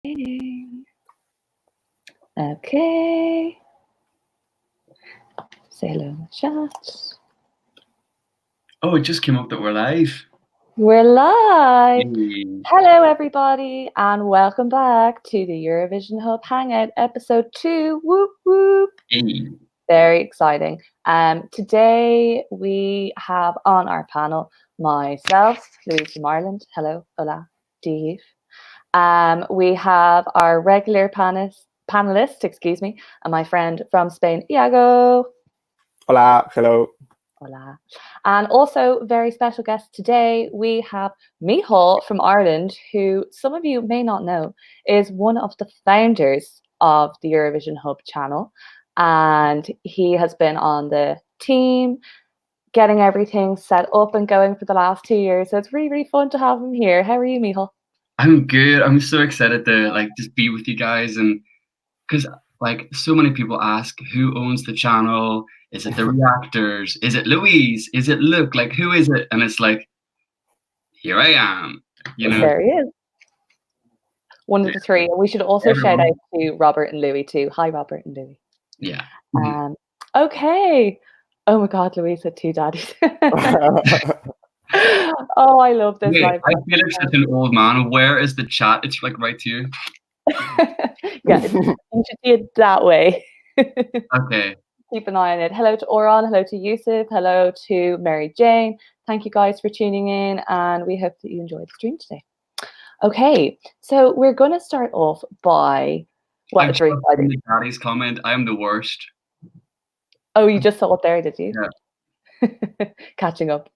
Okay. Say hello in the chat. Oh, it just came up that we're live. We're live. Hey. Hello, everybody, and welcome back to the Eurovision Hub Hangout, episode 2. Whoop, whoop. Hey. Very exciting. Today we have on our panel myself, Louise from Ireland. Hello, hola, Dave. We have our regular panelist, and my friend from Spain, Iago. Hola, hello. Hola. And also, very special guest today, we have Michal from Ireland, who some of you may not know is one of the founders of the Eurovision Hub channel. And he has been on the team, getting everything set up and going for the last 2 years. So it's really, really fun to have him here. How are you, Michal? I'm good. I'm so excited to just be with you guys, and because so many people ask who owns the channel. Is it the reactors? Is it Louise? Is it Luke? Who is it? And it's like, here I am. There he is. One of the three. And we should also shout out to Robert and Louis too. Hi, Robert and Louis. Yeah. Okay. Oh my God, Louise had 2 daddies. Oh, I love this. Okay, I feel like such an old man. Where is the chat? It's right here. Yeah, you should see it that way. Okay. Keep an eye on it. Hello to Oran. Hello to Yusuf. Hello to Mary Jane. Thank you guys for tuning in, and we hope that you enjoyed the stream today. Okay, so we're going to start off by what? The daddy's comment. I am the worst. Oh, you just saw it there, did you? Yeah. Catching up.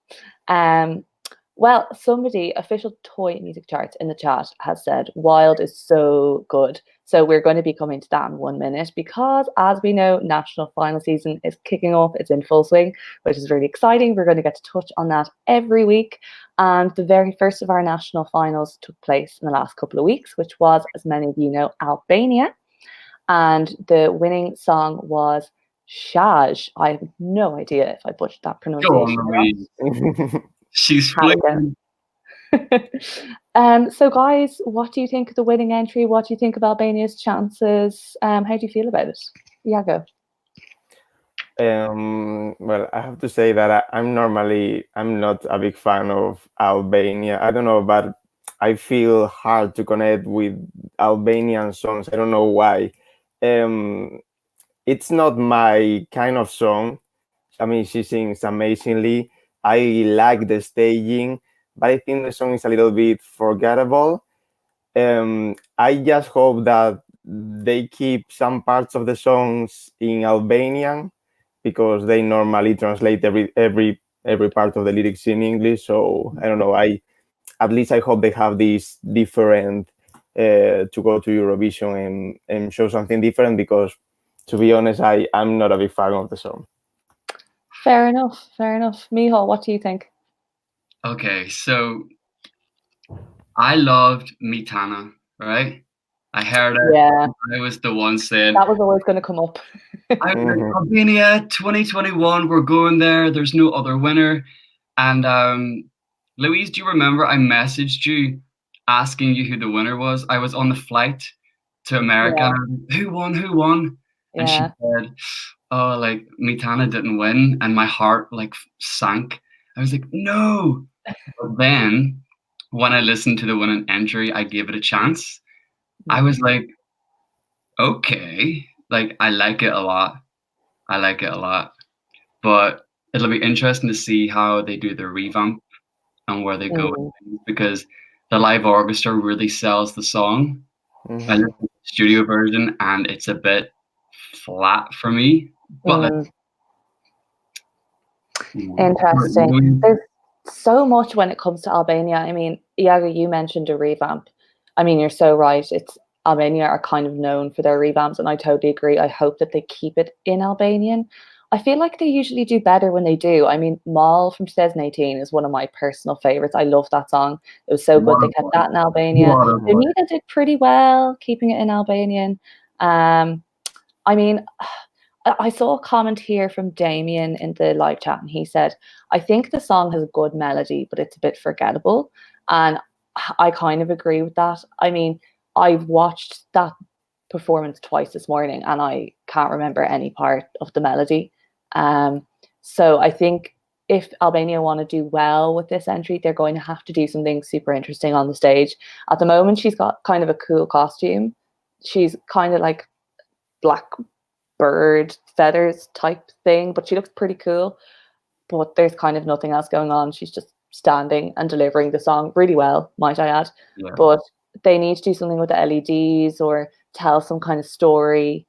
Well, somebody, official toy music charts in the chat, has said Wild is so good. So we're going to be coming to that in 1 minute because, as we know, national final season is kicking off. It's in full swing, which is really exciting. We're going to get to touch on that every week. And the very first of our national finals took place in the last couple of weeks, which was, as many of you know, Albania. And the winning song was Shaj. I have no idea if I butchered that pronunciation. She's flipping. So guys, what do you think of the winning entry? What do you think of Albania's chances? How do you feel about it? Iago. Well, I have to say that I'm not a big fan of Albania. I don't know, but I feel hard to connect with Albanian songs. I don't know why. It's not my kind of song. I mean, she sings amazingly. I like the staging, but I think the song is a little bit forgettable. I just hope that they keep some parts of the songs in Albanian because they normally translate every part of the lyrics in English. So I don't know. At least I hope they have this different to go to Eurovision and show something different because, to be honest, I'm not a big fan of the song. Fair enough. Michal, what do you think? Okay, so I loved Mitana, right? I heard it. Yeah. I was the one saying that was always going to come up. I was like, Albania 2021, we're going there. There's no other winner. And Louise, do you remember I messaged you asking you who the winner was? I was on the flight to America. Yeah. Who won? Yeah. And she said, oh, Mitana didn't win, and my heart sank. I was like, no. But then when I listened to the winning entry, I gave it a chance. I was like, okay, I like it a lot. But it'll be interesting to see how they do the revamp and where they go, because the live orchestra really sells the song. I listened to the studio version and it's a bit flat for me. But interesting. There's so much when it comes to Albania. I mean, Iago, you mentioned a revamp. I mean, you're so right. Albania are kind of known for their revamps, and I totally agree. I hope that they keep it in Albanian. I feel like they usually do better when they do. I mean, Mall from 2018 is one of my personal favorites. I love that song. It was so good they kept that in Albania. Unida did pretty well keeping it in Albanian. I mean, I saw a comment here from Damien in the live chat, and he said, I think the song has a good melody, but it's a bit forgettable. And I kind of agree with that. I mean, I've watched that performance twice this morning and I can't remember any part of the melody. So I think if Albania want to do well with this entry, they're going to have to do something super interesting on the stage. At the moment, she's got kind of a cool costume. She's kind of like black bird feathers type thing, but she looks pretty cool. But there's kind of nothing else going on. She's just standing and delivering the song really well, might I add. Yeah. But they need to do something with the LEDs or tell some kind of story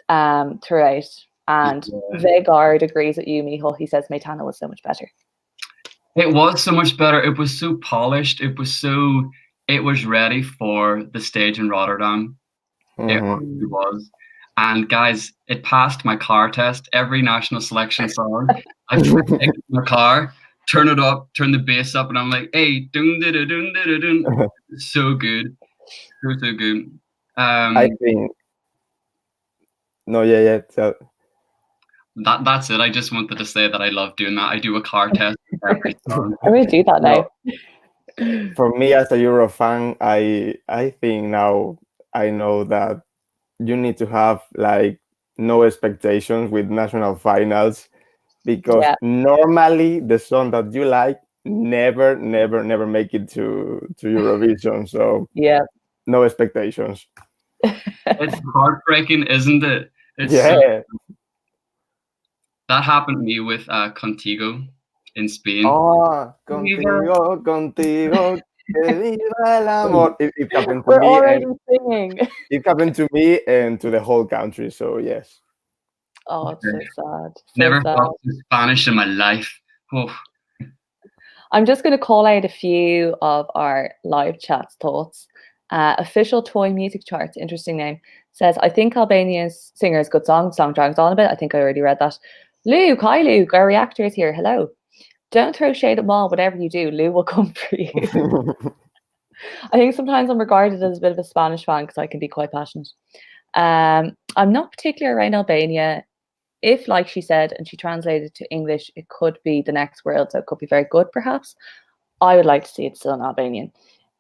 throughout. And Vegard agrees with you, Michal. He says Maitana was so much better. It was so much better. It was so polished. It was ready for the stage in Rotterdam. It really was. And guys, it passed my car test. Every national selection song, I put it in my car, turn it up, turn the bass up, and I'm like, hey, dun da da dun da da dun. So good. So good. I think so that's it. I just wanted to say that I love doing that. I do a car test every song. I'm going to do that now. For me as a Euro fan, I think now I know that you need to have like no expectations with national finals, because normally the song that you like never make it to Eurovision. So no expectations. It's heartbreaking, isn't it? That happened to me with Contigo in Spain. Oh, contigo, que viva el amor. It happened to We're me. already singing. It happened to me and to the whole country. So yes. Oh, it's so sad. Never felt Spanish in my life. Oh. I'm just going to call out a few of our live chat's thoughts. Official Toy Music Charts, interesting name, says, I think Albania's singer is good song drags on a bit. I think I already read that. Luke, hi Luke, our reactor is here. Hello. Don't throw shade at Mal, whatever you do, Lou will come for you. I think sometimes I'm regarded as a bit of a Spanish fan because I can be quite passionate. I'm not particular around Albania. If, like she said, and she translated to English, it could be the next world, so it could be very good, perhaps. I would like to see it still in Albanian.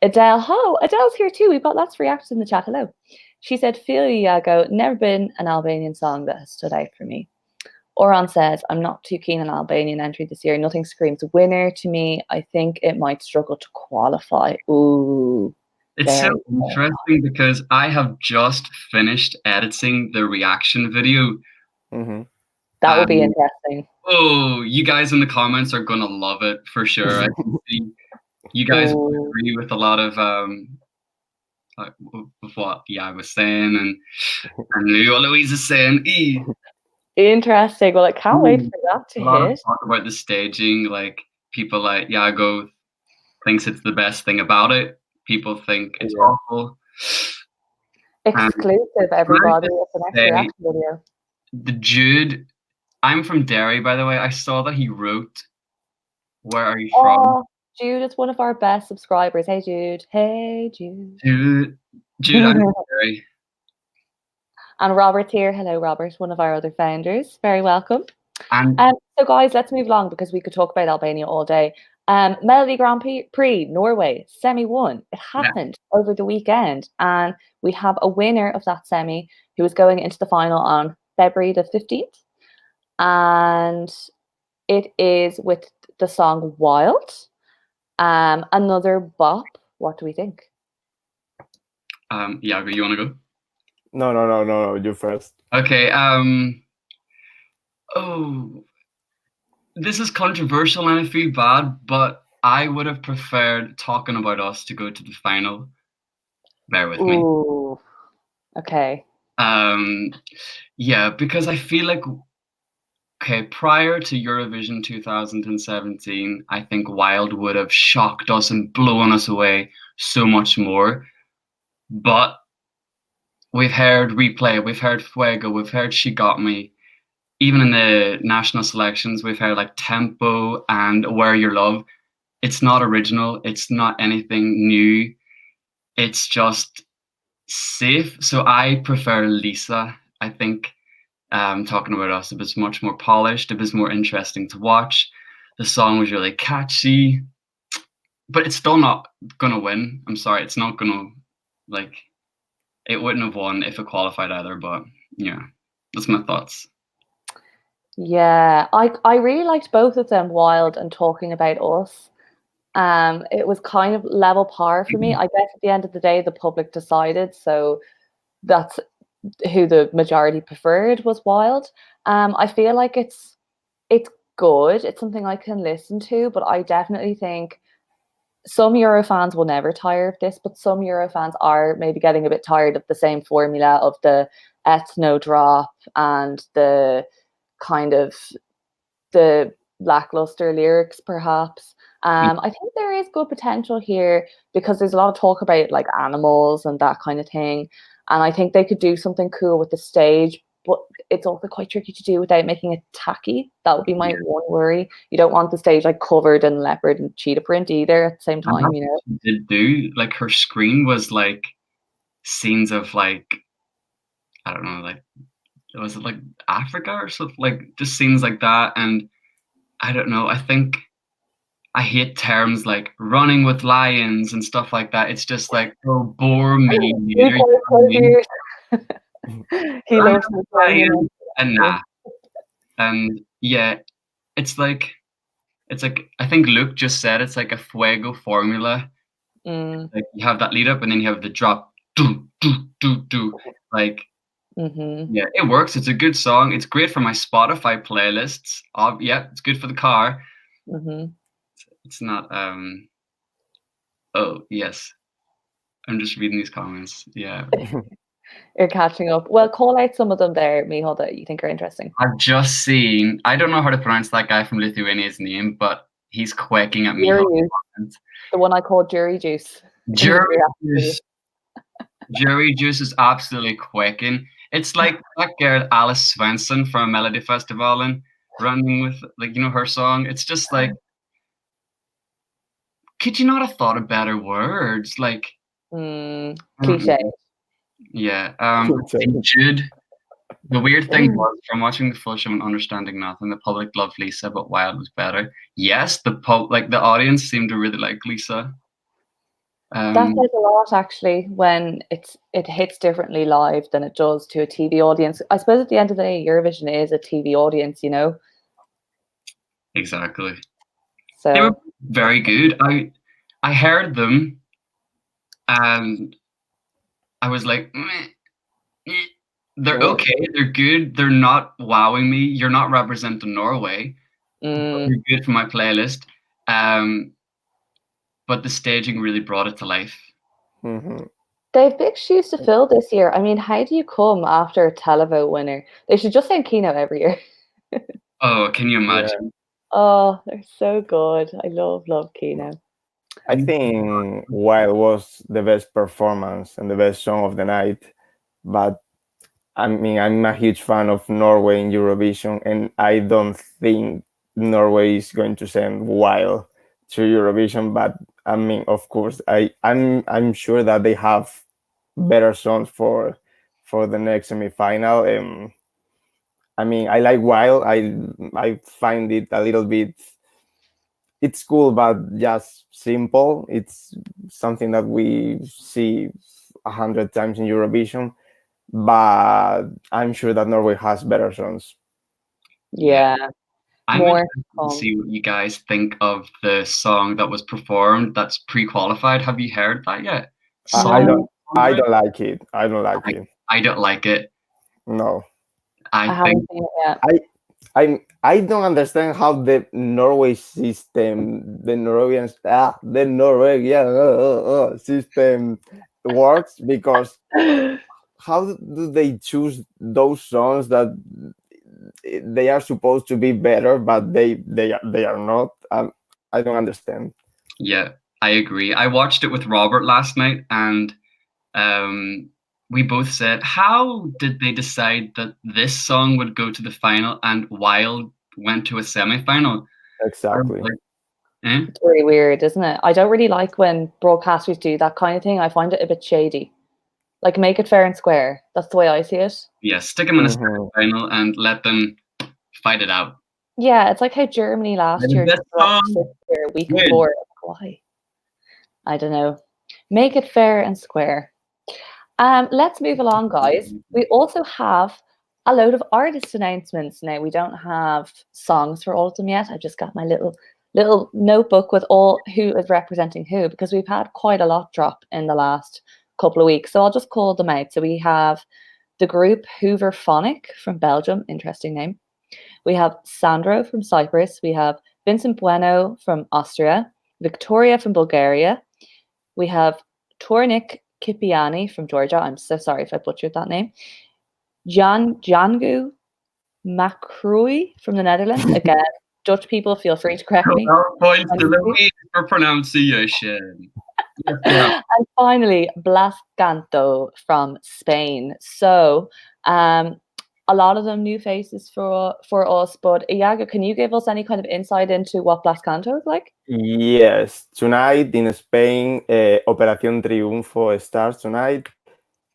Adele, Adele's here too. We've got lots of reactors in the chat. Hello. She said, Feel Iago, never been an Albanian song that has stood out for me. Oran says, I'm not too keen on Albanian entry this year. Nothing screams winner to me. I think it might struggle to qualify. Ooh. It's so interesting because I have just finished editing the reaction video. That will be interesting. Oh, you guys in the comments are going to love it for sure. I can see you guys will agree with a lot of what I was saying and Louise is saying. Interesting. Well, I can't wait for that to hit. Talk about the staging, like people like Iago thinks it's the best thing about it. People think it's awful. Exclusive, everybody. It's the next reaction video. The Jude, I'm from Derry, by the way. I saw that he wrote, where are you from? Jude is one of our best subscribers. Hey, Jude. Hey, Jude. Jude, I'm from Derry. And Robert's here. Hello, Robert, one of our other founders. Very welcome. And so, guys, let's move along because we could talk about Albania all day. Melody Grand Prix, Norway, semi-1. It happened over the weekend, and we have a winner of that semi who is going into the final on February the 15th. And it is with the song Wild. Another bop. What do we think? Iago, you want to go? No, you first. Okay. This is controversial and I feel bad, but I would have preferred Talking About Us to go to the final. Bear with me. Ooh. Okay. Yeah, because I feel like, prior to Eurovision 2017, I think Wild would have shocked us and blown us away so much more. But we've heard Replay, we've heard Fuego, we've heard She Got Me. Even in the national selections, we've heard like Tempo and Where Your Love. It's not original. It's not anything new. It's just safe. So I prefer Lisa. I think Talking About Us, it was much more polished. It was more interesting to watch. The song was really catchy. But it's still not going to win. I'm sorry. It's not going to, it wouldn't have won if it qualified either. But yeah, that's my thoughts. Yeah, I really liked both of them, Wild and Talking About Us. It was kind of level par for me. I guess at the end of the day, the public decided, so that's who the majority preferred was Wild. I feel like it's good. It's something I can listen to, but I definitely think some Euro fans will never tire of this, but some Euro fans are maybe getting a bit tired of the same formula of the ethno drop and the kind of the lackluster lyrics, perhaps. I think there is good potential here because there's a lot of talk about like animals and that kind of thing. And I think they could do something cool with the stage, but it's also quite tricky to do without making it tacky. That would be my one worry. You don't want the stage like covered in leopard and cheetah print either at the same time, you know. She did do like her screen was like scenes of like, I don't know, like was it like Africa or something, like just scenes like that. And I don't know, I think I hate terms like running with lions and stuff like that. It's just like, oh, bore me. He loves lions and nah. And yeah, it's like I think Luke just said it's like a Fuego formula. Like you have that lead up and then you have the drop, do do do do. Like yeah, it works. It's a good song. It's great for my Spotify playlists. Yeah, it's good for the car. It's not. Oh yes, I'm just reading these comments. Yeah. You're catching up. Well, call out some of them there, Michal, that you think are interesting. I've just seen. I don't know how to pronounce that guy from Lithuania's name, but he's quaking at me. The one I called Jury Juice. Jury Juice. Jury Juice is absolutely quaking. It's like that girl Alice Svensson from Melody Festival and running with like her song. It's just like, could you not have thought of better words? Like cliche. Yeah. Jude. The weird thing was, from watching the full show and understanding nothing, the public loved Lisa, but Wild was better. Yes, the audience seemed to really like Lisa. That says a lot, actually, when it hits differently live than it does to a TV audience. I suppose at the end of the day, Eurovision is a TV audience, you know. Exactly. So they were very good. I heard them, and I was like, they're okay, they're good. They're not wowing me. You're not representing Norway. You're good for my playlist. But the staging really brought it to life. They have big shoes to fill this year. I mean, how do you come after a televote winner? They should just send Kino every year. Oh, can you imagine? Yeah. Oh, they're so good. I love Kino. I think Wild was the best performance and the best song of the night. But I mean, I'm a huge fan of Norway in Eurovision, and I don't think Norway is going to send Wild to Eurovision. But I mean, of course, I'm sure that they have better songs for the next semifinal. I mean, I like Wild. I find it a little bit. It's cool, but just simple. It's something that we see 100 times in Eurovision. But I'm sure that Norway has better songs. Yeah. I'm interested to see what you guys think of the song that was performed that's pre-qualified. Have you heard that yet? I don't like it. I don't like it. I don't like it. No. I haven't seen it yet. I don't understand how the Norway system, the Norwegian system works, because how do they choose those songs that they are supposed to be better, but they are not? I don't understand. Yeah, I agree. I watched it with Robert last night, and we both said, how did they decide that this song would go to the final and Wild went to a semi-final? Exactly. It's very weird, isn't it? I don't really like when broadcasters do that kind of thing. I find it a bit shady. Like, make it fair and square. That's the way I see it. Yeah, stick them in a semi-final and let them fight it out. Yeah, it's like how Germany last year did a week before. Why? I don't know. Make it fair and square. Let's move along, guys. We also have a load of artist announcements now. We don't have songs for all of them yet. I just got my little notebook with all who is representing who, because we've had quite a lot drop in the last couple of weeks. So I'll just call them out. So we have the group Hooverphonic from Belgium, interesting name. We have Sandro from Cyprus. We have Vincent Bueno from Austria. Victoria from Bulgaria. We have Tornik Kipiani from Georgia. I'm so sorry if I butchered that name. Django Macroy from the Netherlands. Again, Dutch people, feel free to correct me. Points to Louise for pronunciation. And finally, Blas Canto from Spain. So, a lot of them new faces for us. But Iago, can you give us any kind of insight into what Blas Canto is like? Yes, tonight in Spain, Operación Triunfo starts tonight,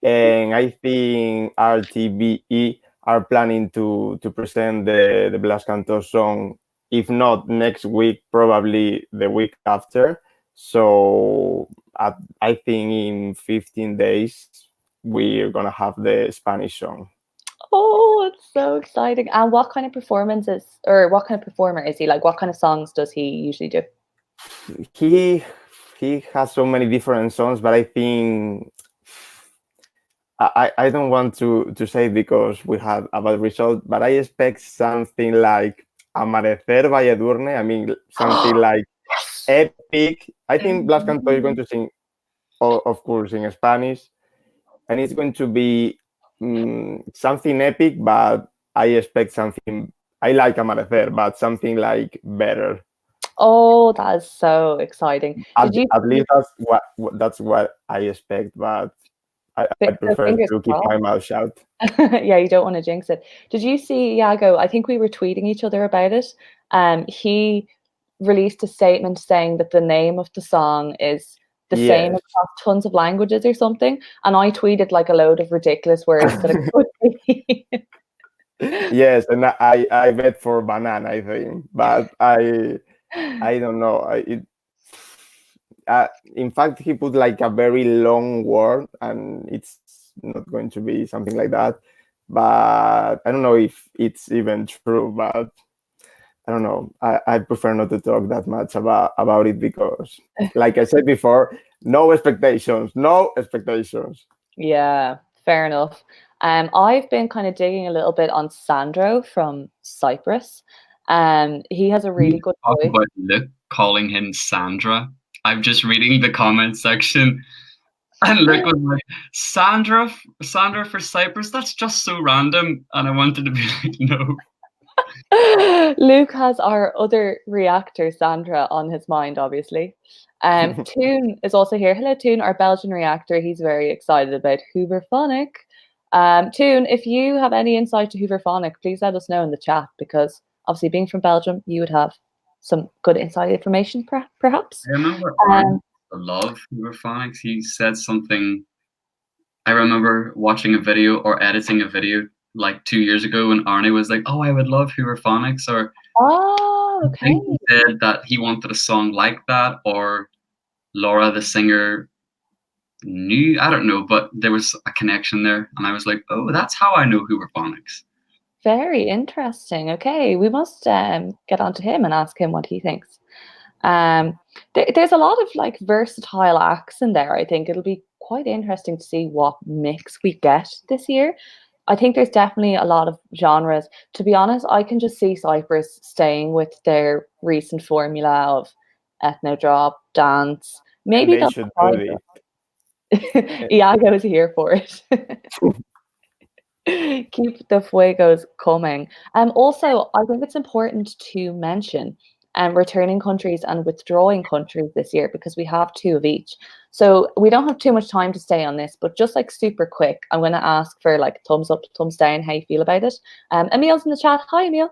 and I think RTBE are planning to present the Blas Canto song, if not next week, probably the week after. So I think in 15 days we're gonna have the Spanish song. Oh, it's so exciting! And what kind of performances, or what kind of performer is he? Like, what kind of songs does he usually do? He has so many different songs, but I think I don't want to say it because we had a bad result, but I expect something like Amanecer by Edurne. I mean, something like epic. I think Blas Canto is going to sing, of course, in Spanish, and it's going to be something epic, but I expect something. I like Amanecer, but something like better. Oh, that is so exciting! At least that's what I expect, but I prefer to keep my mouth shut. Yeah, you don't want to jinx it. Did you see Iago? I think we were tweeting each other about it. He released a statement saying that the name of the song is the same across tons of languages or something. And I tweeted like a load of ridiculous words that it could be. Yes, and I bet for banana, I think, but I don't know. In fact, he put like a very long word, and it's not going to be something like that. But I don't know if it's even true. But I don't know. I prefer not to talk that much about it because, like I said before, no expectations. No expectations. Yeah, fair enough. I've been kind of digging a little bit on Sandro from Cyprus. He has a really good voice. About Luke calling him Sandra. I'm just reading the comment section, and Luke was like, Sandra for Cyprus? That's just so random. And I wanted to be like, no. Luke has our other reactor, Sandra, on his mind, obviously. Toon is also here. Hello, Toon, our Belgian reactor. He's very excited about Hooverphonic. Toon, if you have any insight to Hooverphonic, please let us know in the chat, because obviously being from Belgium, you would have some good inside information, perhaps. I remember love Hooverphonics. He said something. I remember watching a video or editing a video like 2 years ago when Arnie was like, "Oh, I would love Hooverphonics," or okay. I think he said that he wanted a song like that, or Laura the singer knew. I don't know, but there was a connection there, and I was like, "Oh, that's how I know Hooverphonics." Very interesting. Okay, we must get onto him and ask him what he thinks. There's a lot of like versatile acts in there. I think it'll be quite interesting to see what mix we get this year. I think there's definitely a lot of genres. To be honest, I can just see Cyprus staying with their recent formula of ethno drop, dance. Maybe they should do it. Iago is here for it. Keep the fuegos coming. Also, I think it's important to mention returning countries and withdrawing countries this year, because we have 2 of each. So we don't have too much time to stay on this, but just like super quick, I'm going to ask for like thumbs up, thumbs down, how you feel about it. Emil's in the chat. Hi, Emil.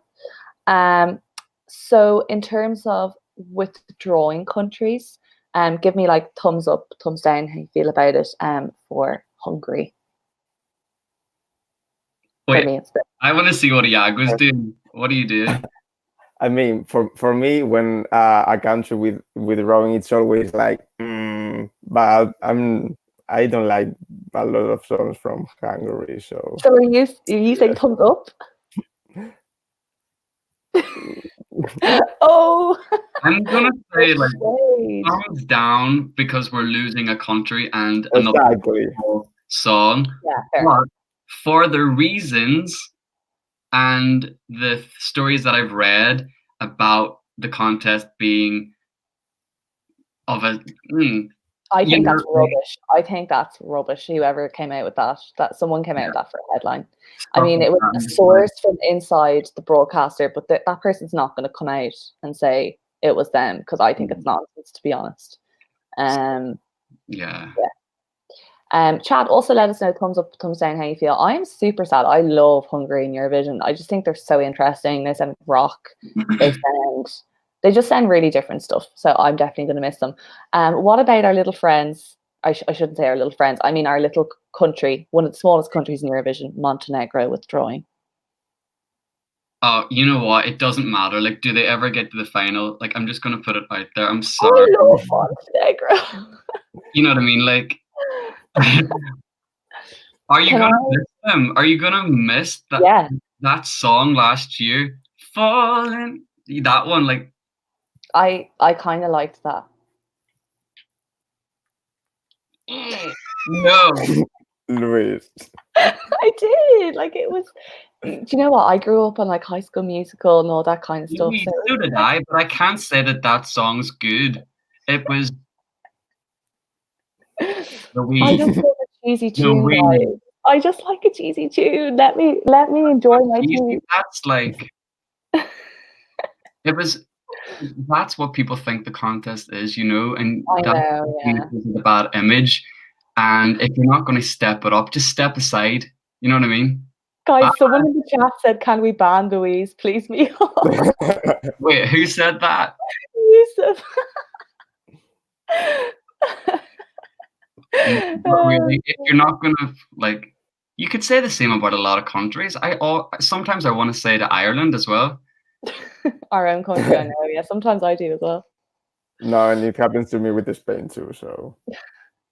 So in terms of withdrawing countries, give me like thumbs up, thumbs down, how you feel about it for Hungary. Wait, I want to see what Iago's doing. What do you do? I mean, for me, when a country with withdrawing, it's always like, but I don't like a lot of songs from Hungary. So are you saying thumbs up? Oh, I'm gonna say like shade. thumbs down because we're losing a country and another exactly. song. Yeah, fair. But for the reasons and the stories that I've read about the contest being of a I think that's rubbish. I think that's rubbish. Whoever came out with that someone came out with that for a headline. I mean, it was a source from inside the broadcaster, but that person's not going to come out and say it was them, because I think it's nonsense, to be honest. Yeah. Chad, also let us know, thumbs up, thumbs down, how you feel. I'm super sad. I love Hungary and Eurovision. I just think they're so interesting. They sound rock. They just sound really different stuff. So I'm definitely going to miss them. What about our little friends? I shouldn't say our little friends. I mean our little country, one of the smallest countries in Eurovision, Montenegro, withdrawing. Oh, you know what? It doesn't matter. Like, do they ever get to the final? Like, I'm just going to put it out there. I'm sorry. I love Montenegro. You know what I mean? Like, are you going to miss them? Are you going to miss that song last year? Falling. That one, like. I kind of liked that. No. Luis. I did. Like, it was. Do you know what? I grew up on like High School Musical and all that kind of stuff. So did I, but I can't say that song's good. It was. I just love a cheesy tune, guys. I just like a cheesy tune. Let me enjoy my tune. That's like. It was. That's what people think the contest is, you know, and that's the bad image. And if you're not going to step it up, just step aside. You know what I mean? Guys, someone in the chat said, "Can we ban Louise? Please me off." Wait, who said that? Yusuf. Really, if you're not going to, like, you could say the same about a lot of countries. Sometimes I want to say to Ireland as well. Our own country, I know. Yeah, sometimes I do as well. No, and it happens to me with Spain too. So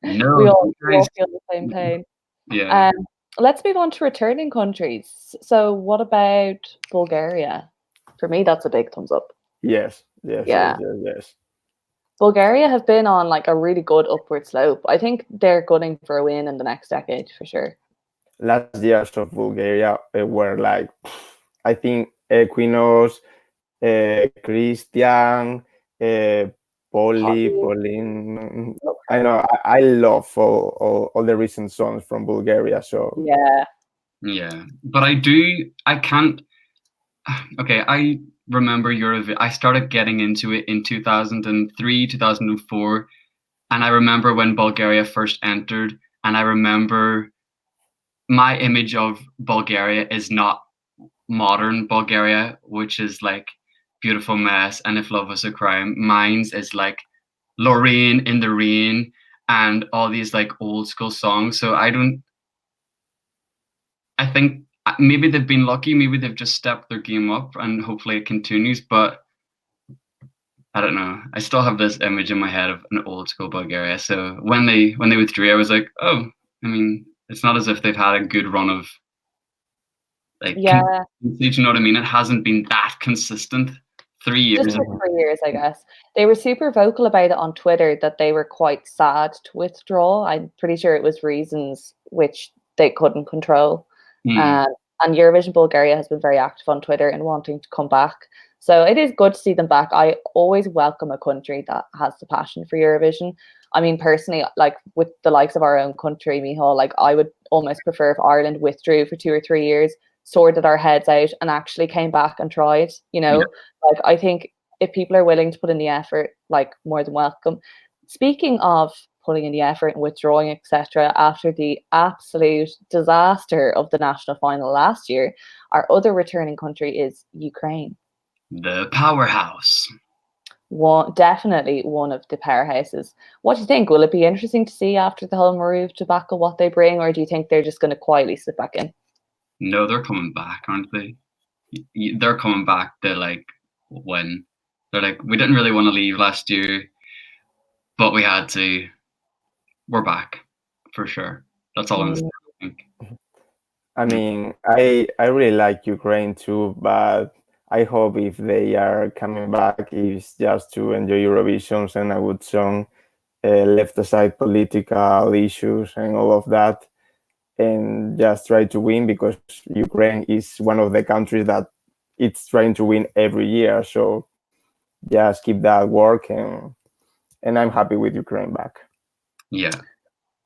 no, we all feel the same pain. Yeah. Let's move on to returning countries. So, what about Bulgaria? For me, that's a big thumbs up. Yes. Bulgaria have been on like a really good upward slope. I think they're gunning for a win in the next decade for sure. Last years of Bulgaria were like, I think Equinos, Christian, Pauline. I know. I love all the recent songs from Bulgaria. So yeah, but I can't. Okay, I remember Eurovision. I started getting into it in 2003, 2004, and I remember when Bulgaria first entered. And I remember my image of Bulgaria is not modern Bulgaria, which is like Beautiful Mess and If Love Was a Crime. Mine's is like Lorraine in the Rain and all these like old school songs. So I think maybe they've been lucky. Maybe they've just stepped their game up and hopefully it continues. But I don't know. I still have this image in my head of an old school Bulgaria. So when they withdrew, I was like, oh, I mean, it's not as if they've had a good run of like, you know what I mean? It hasn't been that consistent. 3 years. Just for 3 years, I guess. They were super vocal about it on Twitter that they were quite sad to withdraw. I'm pretty sure it was reasons which they couldn't control. And Eurovision Bulgaria has been very active on Twitter and wanting to come back. So it is good to see them back. I always welcome a country that has the passion for Eurovision. I mean, personally, like with the likes of our own country, Michal, like I would almost prefer if Ireland withdrew for 2 or 3 years, sorted our heads out and actually came back and tried, you know. Like I think if people are willing to put in the effort, like more than welcome. Speaking of putting in the effort and withdrawing, etc., after the absolute disaster of the national final last year, our other returning country is Ukraine. The powerhouse. Definitely one of the powerhouses. What do you think? Will it be interesting to see after the whole Maruv debacle what they bring, or do you think they're just going to quietly sit back in? No, they're coming back, aren't they? They're coming back to like win. They're like, we didn't really want to leave last year, but we had to. We're back for sure. That's all I'm saying, I think. I mean, I really like Ukraine too, but I hope if they are coming back, it's just to enjoy Eurovisions and a good song, left aside political issues and all of that, and just try to win because Ukraine is one of the countries that it's trying to win every year. So just keep that work, and I'm happy with Ukraine back. Yeah.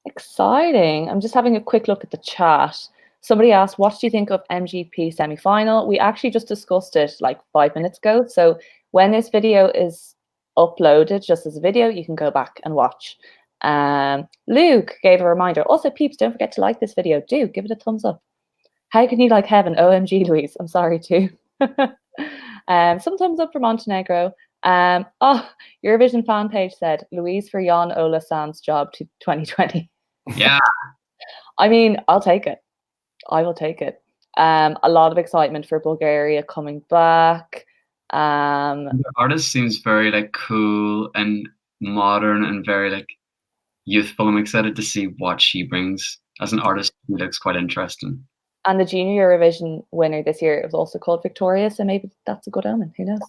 Exciting. I'm just having a quick look at the chat. Somebody asked, what do you think of MGP semi-final? We actually just discussed it like 5 minutes ago. So when this video is uploaded just as a video, you can go back and watch. Luke gave a reminder. Also, peeps, don't forget to like this video. Do give it a thumbs up. How can you like heaven? OMG, Louise. I'm sorry too. Some thumbs up for Montenegro. Eurovision fan page said Louise for Jan Ola Sand's job to 2020. Yeah. I mean, I'll take it. I will take it. A lot of excitement for Bulgaria coming back. The artist seems very like cool and modern and very like youthful. I'm excited to see what she brings as an artist. She looks quite interesting. And the Junior Eurovision winner this year was also called Victoria, so maybe that's a good omen. Who knows?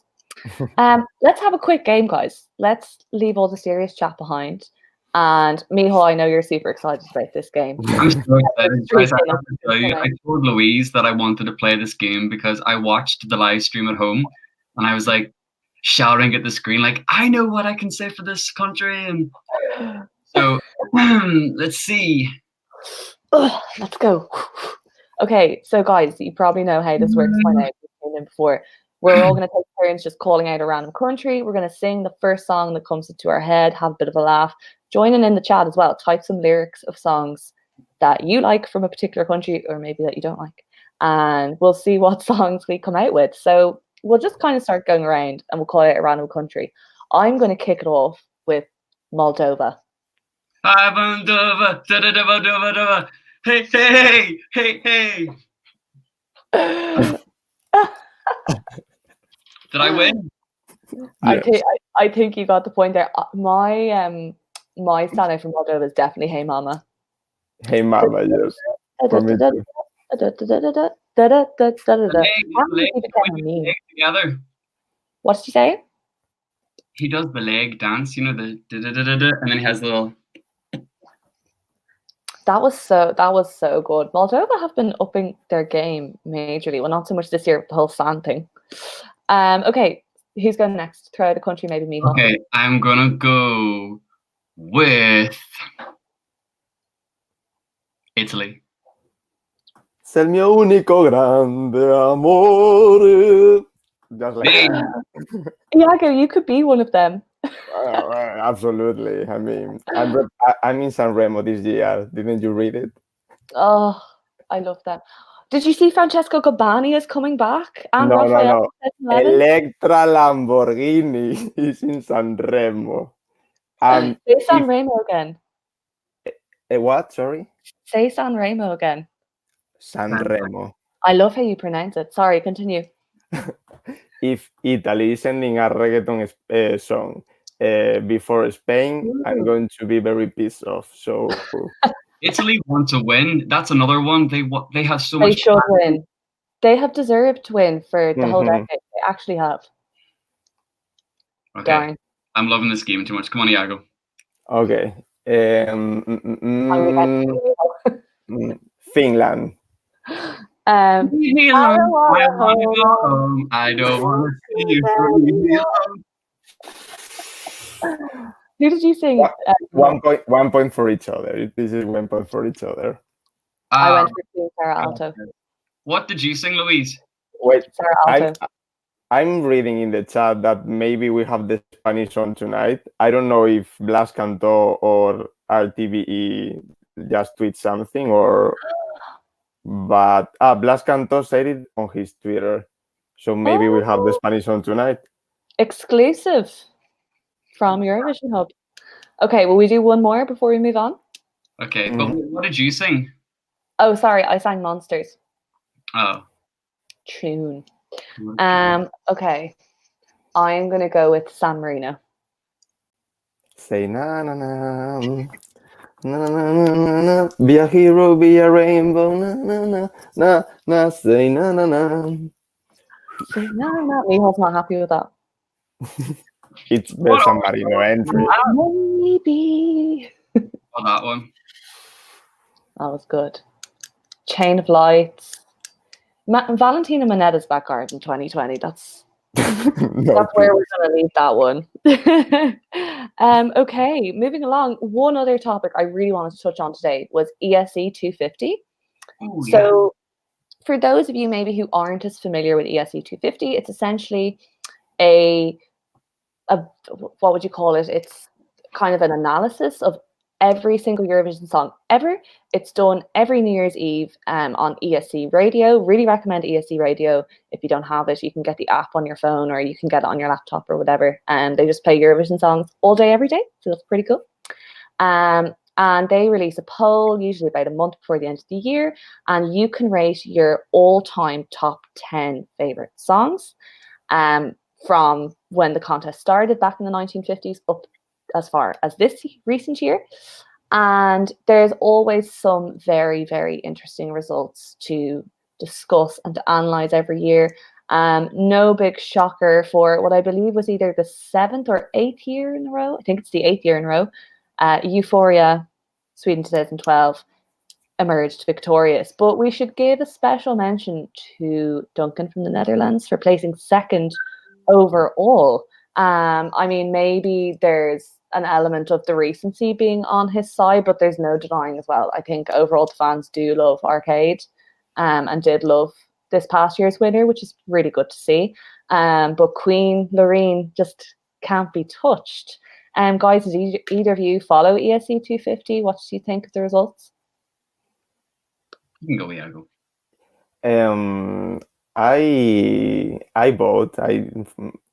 Let's have a quick game, guys. Let's leave all the serious chat behind. And Miho, I know you're super excited about this game. I'm so excited. Guys, I have to tell you, I told Louise that I wanted to play this game because I watched the live stream at home and I was like shouting at the screen, like, I know what I can say for this country. And so let's see. Let's go. Okay, so guys, you probably know how this works by now. You've seen it before. We're all going to take turns just calling out a random country. We're going to sing the first song that comes into our head, have a bit of a laugh. Join in the chat as well. Type some lyrics of songs that you like from a particular country or maybe that you don't like. And we'll see what songs we come out with. So we'll just kind of start going around and we'll call out a random country. I'm going to kick it off with Moldova. Hey, hey, hey, hey. Did I win? I think you got the point there. My standout from Moldova is definitely Hey Mama. Hey Mama, yes. For me too. Together. What did you say? He does the leg dance, you know, the and then he has the little. That was so good. Moldova have been upping their game majorly. Well, not so much this year with the whole sand thing. Okay, who's going next? Throw out a country, maybe me. Okay, I'm gonna go with Italy. Es el mio único grande amore. Just like that. Iago, you could be one of them. Absolutely. I mean, I'm in San Remo this year. Didn't you read it? Oh, I love that. Did you see Francesco Gabbani is coming back? And No. Electra Lamborghini is in San Remo. Say San Remo again. What? Sorry? Say San Remo again. San Remo. I love how you pronounce it. Sorry, continue. If Italy is sending a reggaeton song before Spain, I'm going to be very pissed off. So Italy want to win. That's another one. They have so much. They should win. They have deserved to win for the whole decade. They actually have. Okay. Darn. I'm loving this game too much. Come on, Iago. Okay. Finland. I don't want to see you. Who did you sing? 1 point for each other. This is 1 point for each other. I went for Sarah Alto. What did you sing, Louise? Wait, Sarah Alto. I'm reading in the chat that maybe we have the Spanish on tonight. I don't know if Blas Cantó or RTVE just tweet something but Blas Cantó said it on his Twitter. So maybe we have the Spanish on tonight. Exclusive from Eurovision Hub. Okay, will we do one more before we move on? Okay, but what did you sing? Oh, sorry, I sang Monsters. Oh. Tune. Okay. I'm gonna go with San Marino. Say na na na Na, na, na, na, na. Be a hero, be a rainbow. Na, na, na, na, na, say na, na, na. No. Miho's not happy with that. It's the San Marino entry. Maybe. Oh, that one. That was good. Chain of Lights. Valentina Monetta's back guard in 2020. That's where we're going to leave that one. Okay, moving along. One other topic I really wanted to touch on today was ESC 250. Oh, So, for those of you maybe who aren't as familiar with ESC 250, it's essentially a what would you call it? It's kind of an analysis of every single Eurovision song ever. It's done every New Year's Eve on ESC Radio. Really recommend ESC Radio. If you don't have it, you can get the app on your phone or you can get it on your laptop or whatever. And they just play Eurovision songs all day, every day. So that's pretty cool. And they release a poll, usually about a month before the end of the year. And you can rate your all-time top 10 favorite songs from when the contest started back in the 1950s up as far as this recent year. And there's always some very, very interesting results to discuss and to analyze every year. No big shocker for what I believe was either the 7th or 8th year in a row. I think it's the 8th year in a row. Euphoria, Sweden 2012, emerged victorious. But we should give a special mention to Duncan from the Netherlands for placing second overall. I mean, maybe there's an element of the recency being on his side, but there's no denying as well. I think overall the fans do love Arcade and did love this past year's winner, which is really good to see. But Queen Loreen just can't be touched. Guys, did either of you follow ESC 250? What do you think of the results? You can go, Iago. I vote.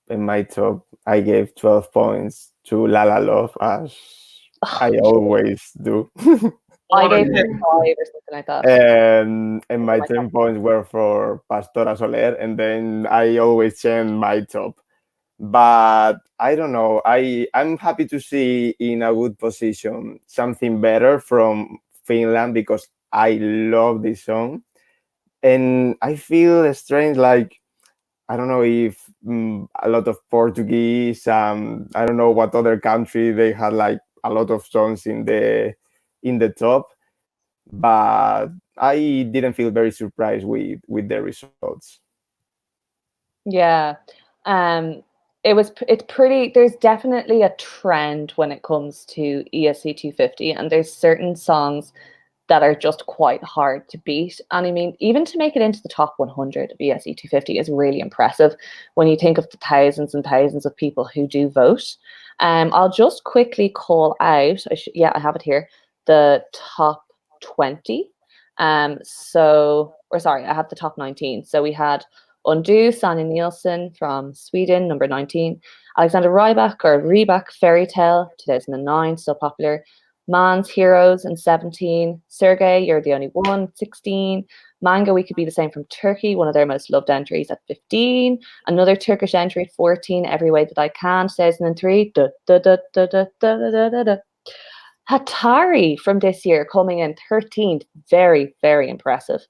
In my top, I gave 12 points to La La Love, as I always do. I gave her 5 or something like that. And my 10 points were for Pastora Soler, and then I always change my top. But I don't know. I'm happy to see in a good position something better from Finland because I love this song. And I feel strange, like, I don't know if a lot of Portuguese, I don't know what other country they had like a lot of songs in the top, but I didn't feel very surprised with the results. Yeah, it's pretty. There's definitely a trend when it comes to ESC 250, and there's certain songs that are just quite hard to beat. And I mean, even to make it into the top 100 of ESC 250 is really impressive when you think of the thousands and thousands of people who do vote. I'll just quickly call out, I have it here, the top 20. I have the top 19. So we had Undo, Sanja Nielsen from Sweden, number 19. Alexander Rybak, Fairy Tale, 2009, still popular. Man's Heroes in 17. Sergey, You're the Only One, 16. Manga, We Could Be the Same from Turkey, one of their most loved entries at 15. Another Turkish entry at 14, Every Way That I Can, 2003. Hatari from this year coming in 13th. Very, very impressive.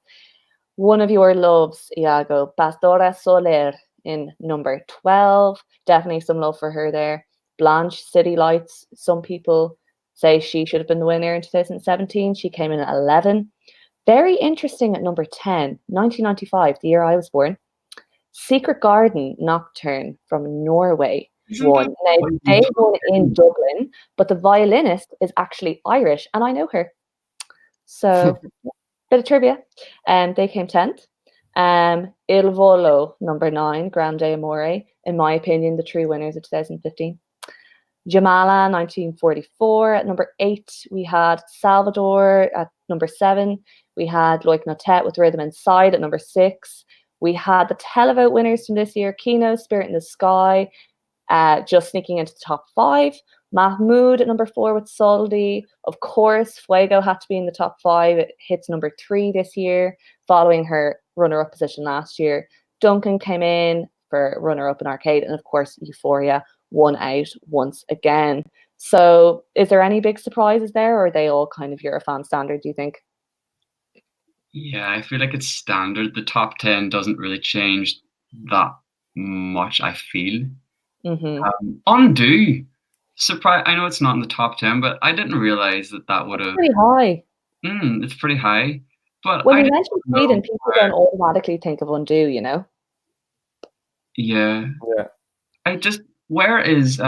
One of your loves, Iago, Pastora Soler in number 12. Definitely some love for her there. Blanche, City Lights. Some people say she should have been the winner in 2017. She came in at 11. Very interesting at number 10, 1995, the year I was born. Secret Garden Nocturne from Norway won. Now, they won in Dublin, but the violinist is actually Irish, and I know her. So, bit of trivia. They came 10th. Il Volo, number 9, Grande Amore, in my opinion, the true winners of 2015. Jamala, 1944. At number 8, we had Salvador. At number 7, we had Loic Notet with Rhythm Inside. At number 6, we had the televote winners from this year, Kino, Spirit in the Sky, just sneaking into the top 5. Mahmoud at number 4 with Soldi. Of course, Fuego had to be in the top 5. It hits number 3 this year, following her runner-up position last year. Duncan came in for runner-up in Arcade, and of course, Euphoria won out once again. So is there any big surprises there, or are they all kind of Eurofan standard, do you think? Yeah, I feel like it's standard. The top 10 doesn't really change that much, I feel. Undo. Surprise! I know it's not in the top 10, but I didn't realize that would have. Pretty high. It's pretty high. But when you mention Sweden, people don't automatically think of Undo, you know? Yeah. Where is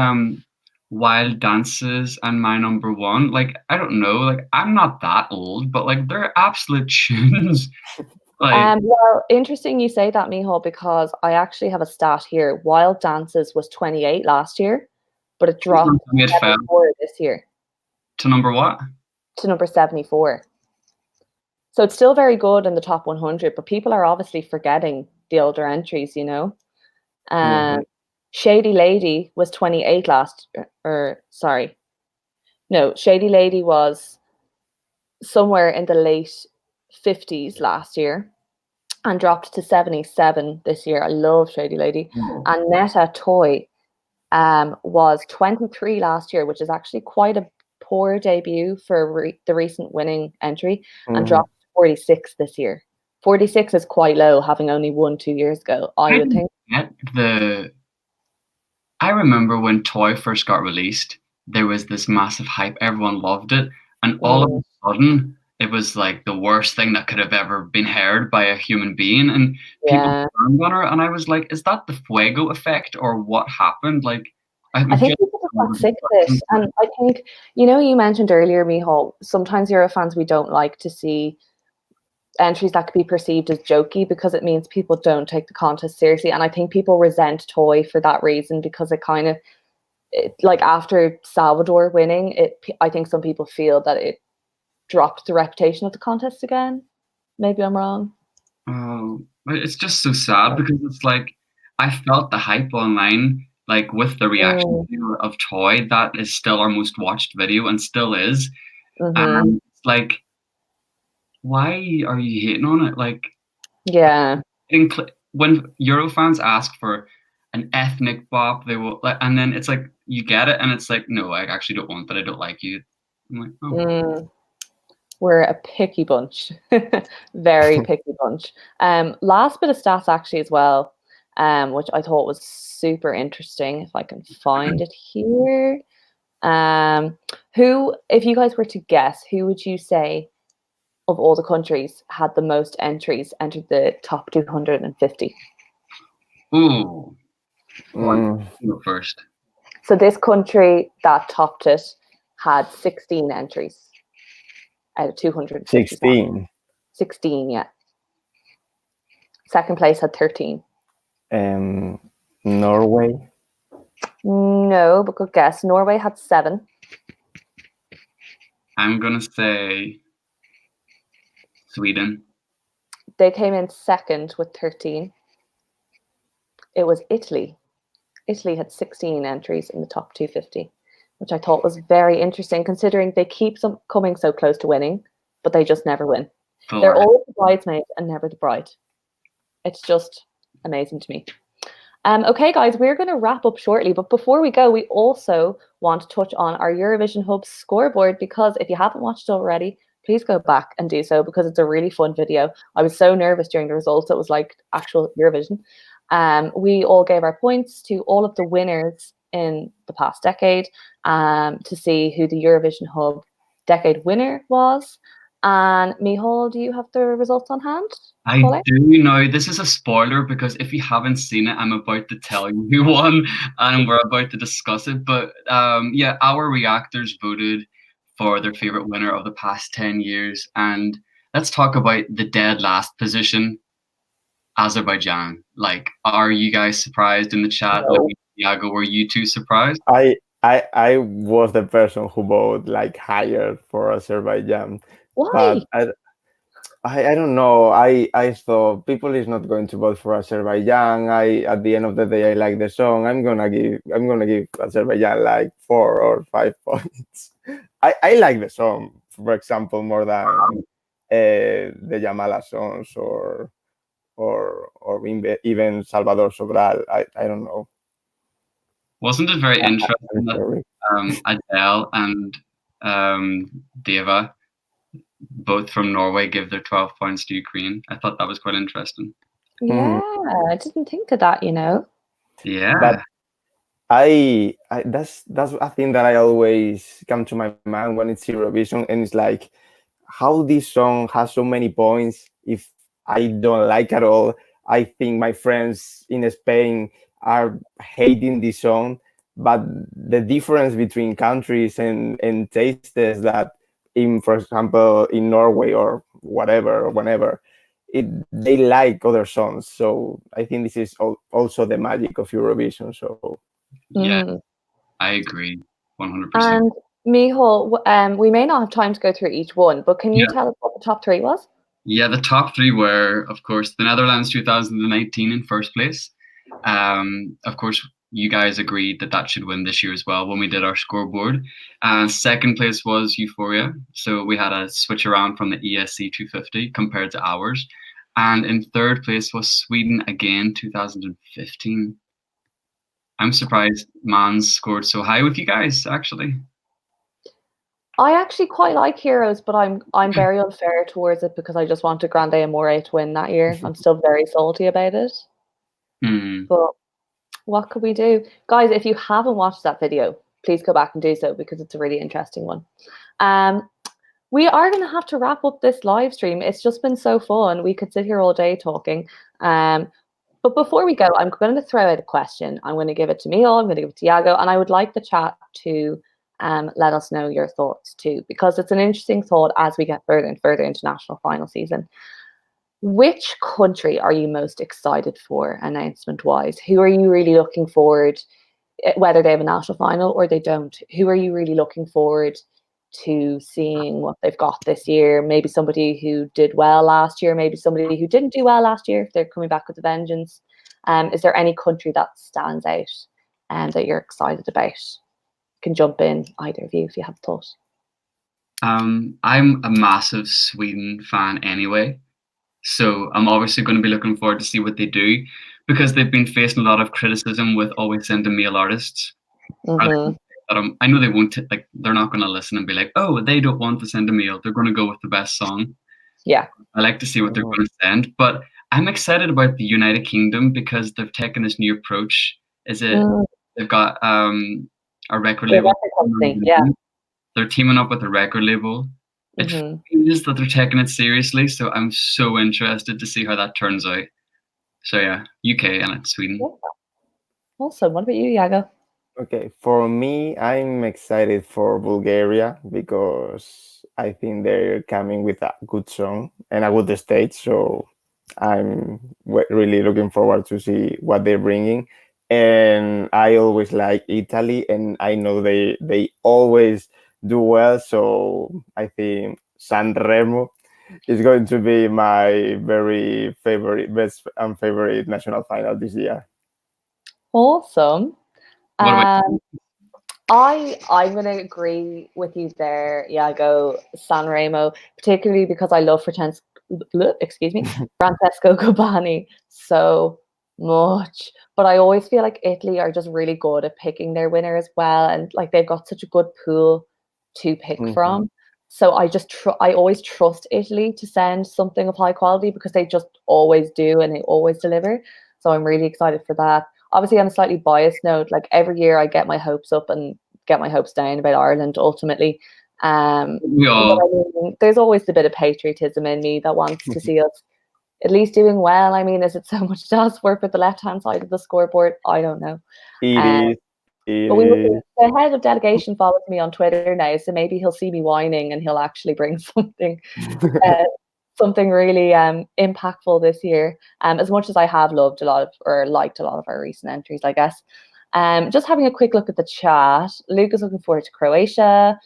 Wild Dances and My Number One? Like, I don't know. Like, I'm not that old, but like, they're absolute tunes. Well, interesting you say that, Michal, because I actually have a stat here. Wild Dances was 28 last year, but it dropped to 74 this year. To number what? To number 74. So it's still very good in the top 100, but people are obviously forgetting the older entries, you know? Shady Lady was 28 Shady Lady was somewhere in the late 50s last year and dropped to 77 this year. I love Shady Lady. And Netta Toy was 23 last year, which is actually quite a poor debut for the recent winning entry, and dropped to 46 this year. 46 is quite low, having only won 2 years ago, I would think. I remember when Toy first got released, there was this massive hype. Everyone loved it. And all of a sudden, it was like the worst thing that could have ever been heard by a human being. And people turned on her. And I was like, is that the Fuego effect or what happened? Like, I think people just got sick of it. And I think, you know, you mentioned earlier, Michal, sometimes Eurofans, we don't like to see entries that could be perceived as jokey because it means people don't take the contest seriously. And I think people resent Toy for that reason, because it kind of, like after Salvador winning, I think some people feel that it dropped the reputation of the contest again. Maybe I'm wrong. Oh, but it's just so sad because it's like, I felt the hype online, like with the reaction video of Toy, that is still our most watched video and still is. And it's like, why are you hating on it? Like, when Eurofans ask for an ethnic bop, they will, and then it's like you get it, and it's like, no, I actually don't want that. I don't like you. I'm like, oh. We're a picky bunch, very picky bunch. Last bit of stats actually as well, which I thought was super interesting. If I can find it here, if you guys were to guess, who would you say of all the countries had the most entries entered the top 250? Ooh. First. So this country that topped it had 16 entries out of 250. 16, yeah. Second place had 13. Norway? No, but good guess. Norway had 7. I'm going to say Sweden. They came in second with 13. It was Italy. Italy had 16 entries in the top 250, which I thought was very interesting, considering they keep coming so close to winning, but they just never win. They're always the bridesmaid and never the bride. It's just amazing to me. Okay, guys, we're going to wrap up shortly, but before we go, we also want to touch on our Eurovision Hub scoreboard, because if you haven't watched it already, please go back and do so, because it's a really fun video. I was so nervous during the results. It was like actual Eurovision. We all gave our points to all of the winners in the past decade to see who the Eurovision Hub decade winner was. And Michal, do you have the results on hand? I do know. This is a spoiler, because if you haven't seen it, I'm about to tell you who won and we're about to discuss it. But yeah, our reactors voted for their favorite winner of the past 10 years. And let's talk about the dead last position, Azerbaijan. Like, are you guys surprised in the chat? No. Like, Iago, were you too surprised? I was the person who voted like higher for Azerbaijan. Why? But I don't know. I thought people is not going to vote for Azerbaijan. At the end of the day, I like the song. I'm gonna give Azerbaijan like 4 or 5 points. I like the song, for example, more than the Yamala songs or even Salvador Sobral. I don't know. Wasn't it very I'm interesting that sorry. Adele and Deva, both from Norway, give their 12 points to Ukraine? I thought that was quite interesting. Yeah, I didn't think of that, you know. Yeah. But I that's a thing that I always come to my mind when it's Eurovision, and it's like how this song has so many points if I don't like at all. I think my friends in Spain are hating this song, but the difference between countries and tastes that in, for example, in Norway or whatever or whenever, they like other songs. So I think this is also the magic of Eurovision. So Yeah, Mm. I agree 100%. And Micheál, we may not have time to go through each one, but can you Yeah. tell us what the top three was? Yeah, the top three were, of course, the Netherlands 2019 in first place. Of course, you guys agreed that that should win this year as well when we did our scoreboard. Second place was Euphoria. So we had a switch around from the ESC 250 compared to ours. And in third place was Sweden again, 2015. I'm surprised Mans scored so high with you guys, actually. I actually quite like Heroes, but I'm very unfair towards it because I just wanted Grande Amore to win that year. I'm still very salty about it. But what could we do? Guys, if you haven't watched that video, please go back and do so because it's a really interesting one. We are going to have to wrap up this live stream. It's just been so fun. We could sit here all day talking. But before we go, I'm going to throw out a question. I'm going to give it to Micheál, I'm going to give it to Iago, and I would like the chat to let us know your thoughts too, because it's an interesting thought as we get further and further into national final season. Which country are you most excited for announcement-wise? Who are you really looking forward, whether they have a national final or they don't? Who are you really looking forward to seeing what they've got this year? Maybe somebody who did well last year, maybe somebody who didn't do well last year if they're coming back with a vengeance. Is there any country that stands out and that you're excited about? You can jump in, either of you, if you have thought. I'm a massive Sweden fan anyway, so I'm obviously going to be looking forward to see what they do because they've been facing a lot of criticism with always sending male artists. Mm-hmm. I know they won't, like, they're not going to listen and be like, oh, they don't want to send a male. They're going to go with the best song. Yeah. I like to see what they're going to send, but I'm excited about the United Kingdom because they've taken this new approach. They've got a record label. Yeah. They're teaming up with a record label. It feels that they're taking it seriously, so I'm so interested to see how that turns out. So yeah, UK and Sweden. Awesome. What about you, Iago? Okay, for me, I'm excited for Bulgaria because I think they're coming with a good song and a good stage. So I'm really looking forward to see what they're bringing. And I always like Italy, and I know they always do well. So I think Sanremo is going to be my very best and favorite national final this year. Awesome. What about I'm going to agree with you there, Iago. Sanremo, particularly because I love Francesco Gabani so much. But I always feel like Italy are just really good at picking their winner as well, and like they've got such a good pool to pick from. So I just I always trust Italy to send something of high quality because they just always do and they always deliver. So I'm really excited for that. Obviously, on a slightly biased note, like every year I get my hopes up and get my hopes down about Ireland ultimately. There's always a bit of patriotism in me that wants to see us at least doing well. I mean, is it so much to ask for the left-hand side of the scoreboard? I don't know. It is. The head of delegation follows me on Twitter now, so maybe he'll see me whining and he'll actually bring something something really impactful this year. As much as I have liked a lot of our recent entries, I guess. Just having a quick look at the chat. Luke is looking forward to Croatia.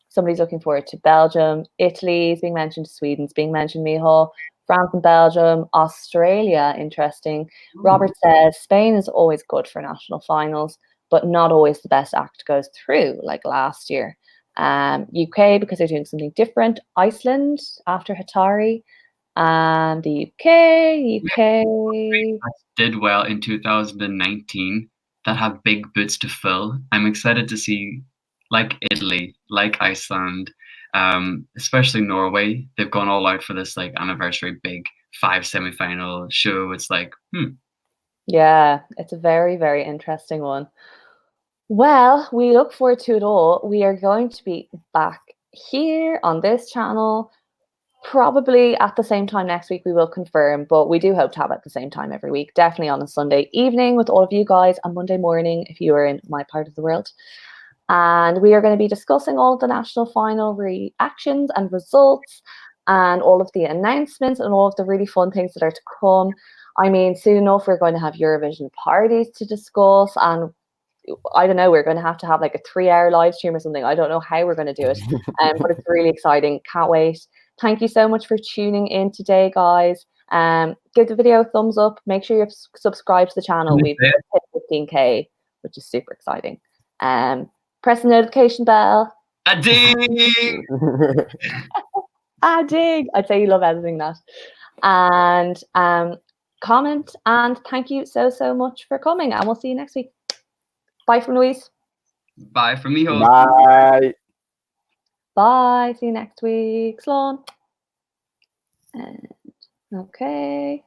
Somebody's looking forward to Belgium. Italy is being mentioned. Sweden's being mentioned. Micheál. France and Belgium. Australia, interesting. Robert says Spain is always good for national finals, but not always the best act goes through, like last year. UK, because they're doing something different. Iceland after Hatari. And the UK did well in 2019. that have big boots to fill. I'm excited to see like Italy, like Iceland, especially Norway. They've gone all out for this like anniversary big 5 semi-final show. It's like, Yeah, it's a very, very interesting one. Well, we look forward to it all. We are going to be back here on this channel probably at the same time next week. We will confirm, but we do hope to have it at the same time every week. Definitely on a Sunday evening with all of you guys, and Monday morning if you are in my part of the world. And we are going to be discussing all of the national final reactions and results and all of the announcements and all of the really fun things that are to come. I mean, soon enough, we're going to have Eurovision parties to discuss, and I don't know, we're going to have like a 3-hour live stream or something. I don't know how we're going to do it, but it's really exciting. Can't wait. Thank you so much for tuning in today, guys. Give the video a thumbs up. Make sure you subscribe to the channel. We've hit 15K, which is super exciting. Press the notification bell. a ding! A ding! I'd say you love editing that. And comment, and thank you so much for coming, and we'll see you next week. Bye from Louise. Bye from me. Bye. Bye. See you next week. Slán. Okay.